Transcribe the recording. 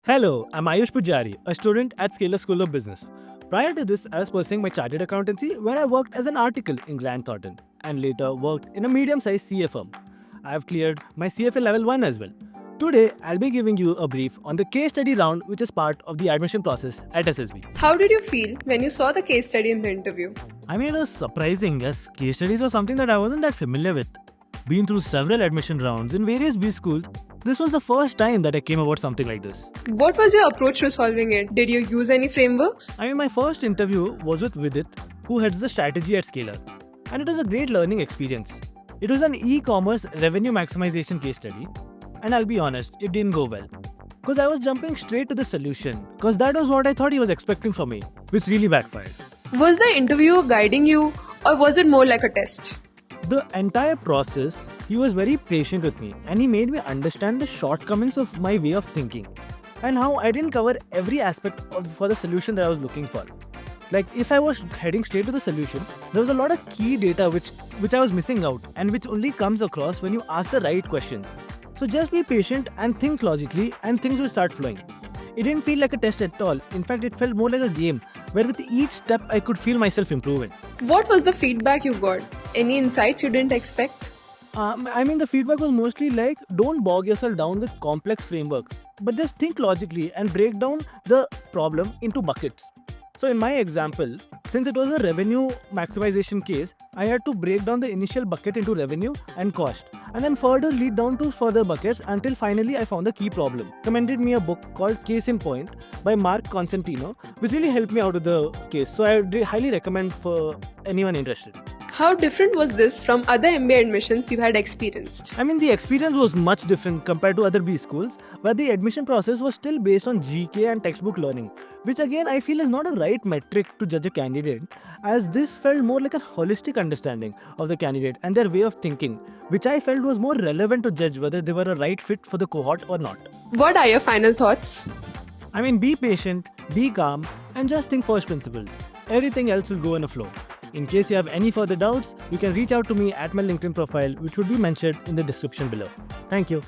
Hello, I'm Aayush Poojari, a student at Scaler School of Business. Prior to this, I was pursuing my chartered accountancy where I worked as an article in Grant Thornton and later worked in a medium-sized CA firm. I have cleared my CFA level 1 as well. Today, I'll be giving you a brief on the case study round which is part of the admission process at SSB. How did you feel when you saw the case study in the interview? It was surprising as case studies were something that I wasn't that familiar with. Been through several admission rounds in various B schools, this was the first time that I came about something like this. What was your approach to solving it? Did you use any frameworks? My first interview was with Vidit, who heads the strategy at Scaler. And it was a great learning experience. It was an e-commerce revenue maximization case study. And I'll be honest, it didn't go well. Because I was jumping straight to the solution. Because that was what I thought he was expecting from me, which really backfired. Was the interviewer guiding you or was it more like a test? The entire process, he was very patient with me and he made me understand the shortcomings of my way of thinking and how I didn't cover every aspect for the solution that I was looking for. Like if I was heading straight to the solution, there was a lot of key data which I was missing out and which only comes across when you ask the right questions. So just be patient and think logically and things will start flowing. It didn't feel like a test at all. In fact, it felt more like a game where with each step I could feel myself improving. What was the feedback you got? Any insights you didn't expect? The feedback was mostly like, don't bog yourself down with complex frameworks, but just think logically and break down the problem into buckets. So in my example, since it was a revenue maximization case, I had to break down the initial bucket into revenue and cost, and then further lead down to further buckets until finally I found the key problem. Recommended me a book called Case in Point by Mark Constantino, which really helped me out with the case. So I would highly recommend for anyone interested. How different was this from other MBA admissions you had experienced? The experience was much different compared to other B schools, where the admission process was still based on GK and textbook learning, which again I feel is not a right metric to judge a candidate, as this felt more like a holistic understanding of the candidate and their way of thinking, which I felt was more relevant to judge whether they were a right fit for the cohort or not. What are your final thoughts? Be patient, be calm, and just think first principles. Everything else will go in a flow. In case you have any further doubts, you can reach out to me at my LinkedIn profile, which would be mentioned in the description below. Thank you.